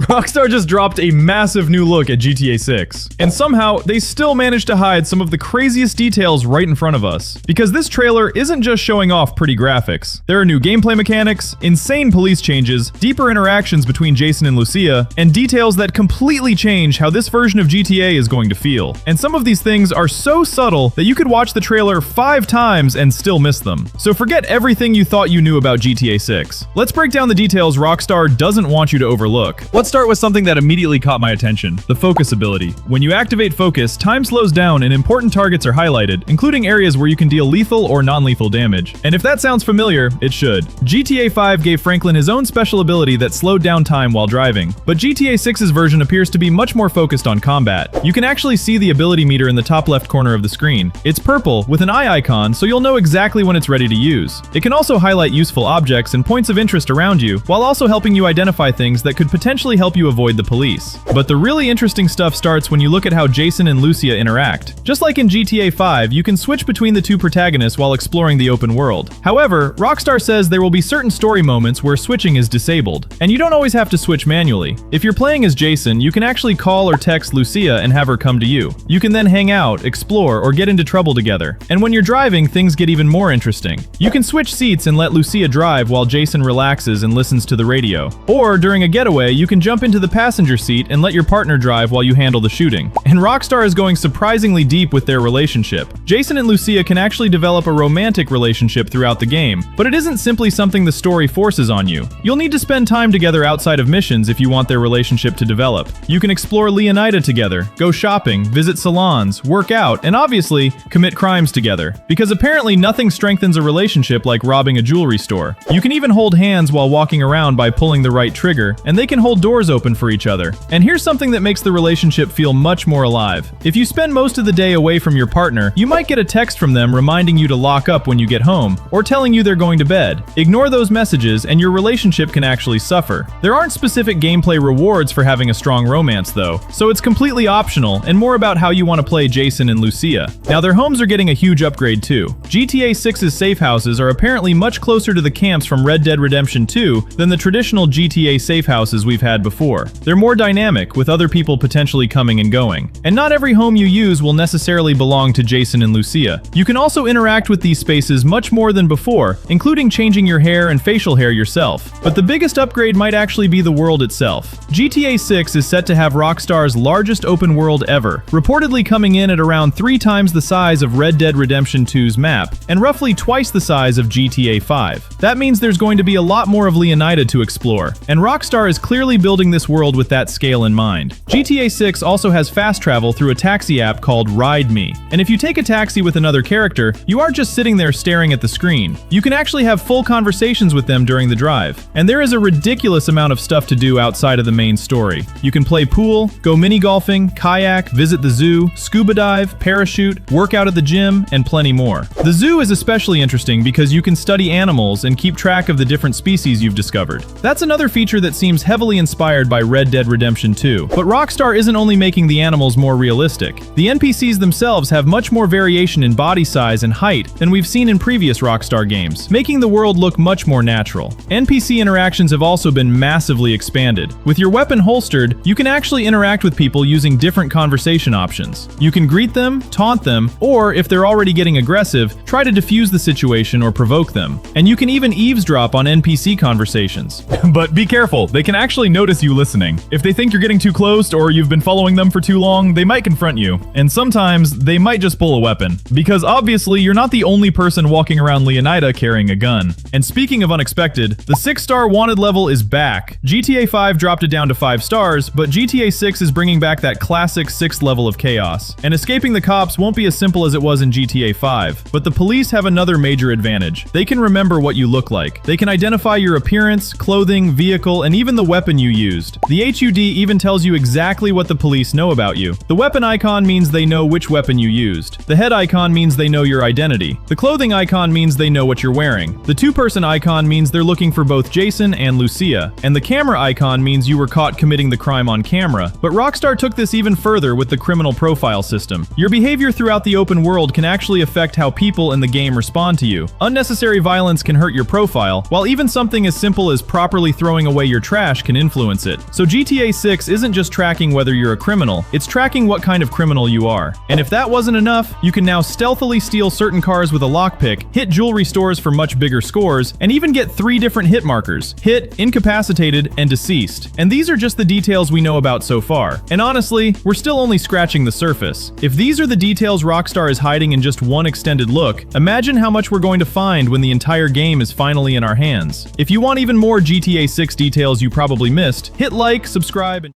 Rockstar just dropped a massive new look at GTA 6, and somehow they still managed to hide some of the craziest details right in front of us. Because this trailer isn't just showing off pretty graphics. There are new gameplay mechanics, insane police changes, deeper interactions between Jason and Lucia, and details that completely change how this version of GTA is going to feel. And some of these things are so subtle that you could watch the trailer 5 times and still miss them. So forget everything you thought you knew about GTA 6. Let's break down the details Rockstar doesn't want you to overlook. Let's start with something that immediately caught my attention: the focus ability. When you activate focus, time slows down and important targets are highlighted, including areas where you can deal lethal or non-lethal damage. And if that sounds familiar, it should. GTA 5 gave Franklin his own special ability that slowed down time while driving, but GTA 6's version appears to be much more focused on combat. You can actually see the ability meter in the top left corner of the screen. It's purple with an eye icon, so you'll know exactly when it's ready to use. It can also highlight useful objects and points of interest around you, while also helping you identify things that could potentially help you avoid the police. But the really interesting stuff starts when you look at how Jason and Lucia interact. Just like in GTA 5, you can switch between the two protagonists while exploring the open world. However, Rockstar says there will be certain story moments where switching is disabled, and you don't always have to switch manually. If you're playing as Jason, you can actually call or text Lucia and have her come to you. You can then hang out, explore, or get into trouble together. And when you're driving, things get even more interesting. You can switch seats and let Lucia drive while Jason relaxes and listens to the radio. Or during a getaway, you can jump into the passenger seat and let your partner drive while you handle the shooting. And Rockstar is going surprisingly deep with their relationship. Jason and Lucia can actually develop a romantic relationship throughout the game, but it isn't simply something the story forces on you. You'll need to spend time together outside of missions if you want their relationship to develop. You can explore Leonida together, go shopping, visit salons, work out, and obviously, commit crimes together. Because apparently nothing strengthens a relationship like robbing a jewelry store. You can even hold hands while walking around by pulling the right trigger, and they can hold doors open for each other. And here's something that makes the relationship feel much more alive. If you spend most of the day away from your partner, you might get a text from them reminding you to lock up when you get home, or telling you they're going to bed. Ignore those messages and your relationship can actually suffer. There aren't specific gameplay rewards for having a strong romance though, so it's completely optional and more about how you want to play Jason and Lucia. Now their homes are getting a huge upgrade too. GTA 6's safe houses are apparently much closer to the camps from Red Dead Redemption 2 than the traditional GTA safe houses we've had before. They're more dynamic, with other people potentially coming and going. And not every home you use will necessarily belong to Jason and Lucia. You can also interact with these spaces much more than before, including changing your hair and facial hair yourself. But the biggest upgrade might actually be the world itself. GTA 6 is set to have Rockstar's largest open world ever, reportedly coming in at around 3 times the size of Red Dead Redemption 2's map, and roughly twice the size of GTA 5. That means there's going to be a lot more of Leonida to explore, and Rockstar is clearly building this world with that scale in mind. GTA 6 also has fast travel through a taxi app called Ride Me, and if you take a taxi with another character, you aren't just sitting there staring at the screen. You can actually have full conversations with them during the drive. And there is a ridiculous amount of stuff to do outside of the main story. You can play pool, go mini golfing, kayak, visit the zoo, scuba dive, parachute, work out at the gym, and plenty more. The zoo is especially interesting because you can study animals and keep track of the different species you've discovered. That's another feature that seems heavily inspired by Red Dead Redemption 2. But Rockstar isn't only making the animals more realistic. The NPCs themselves have much more variation in body size and height than we've seen in previous Rockstar games, making the world look much more natural. NPC interactions have also been massively expanded. With your weapon holstered, you can actually interact with people using different conversation options. You can greet them, taunt them, or if they're already getting aggressive, try to defuse the situation or provoke them. And you can even eavesdrop on NPC conversations. But be careful, they can actually notice you listening. If they think you're getting too close or you've been following them for too long, they might confront you. And sometimes, they might just pull a weapon. Because obviously, you're not the only person walking around Leonida carrying a gun. And speaking of unexpected, the 6-star wanted level is back. GTA 5 dropped it down to 5 stars, but GTA 6 is bringing back that classic 6th level of chaos. And escaping the cops won't be as simple as it was in GTA 5. But the police have another major advantage. They can remember what you look like. They can identify your appearance, clothing, vehicle, and even the weapon you used. The HUD even tells you exactly what the police know about you. The weapon icon means they know which weapon you used. The head icon means they know your identity. The clothing icon means they know what you're wearing. The 2-person icon means they're looking for both Jason and Lucia. And the camera icon means you were caught committing the crime on camera. But Rockstar took this even further with the criminal profile system. Your behavior throughout the open world can actually affect how people in the game respond to you. Unnecessary violence can hurt your profile, while even something as simple as properly throwing away your trash can influence influence it. So GTA 6 isn't just tracking whether you're a criminal, it's tracking what kind of criminal you are. And if that wasn't enough, you can now stealthily steal certain cars with a lockpick, hit jewelry stores for much bigger scores, and even get 3 different hit markers: hit, incapacitated, and deceased. And these are just the details we know about so far. And honestly, we're still only scratching the surface. If these are the details Rockstar is hiding in just one extended look, imagine how much we're going to find when the entire game is finally in our hands. If you want even more GTA 6 details you probably missed, hit like, subscribe, and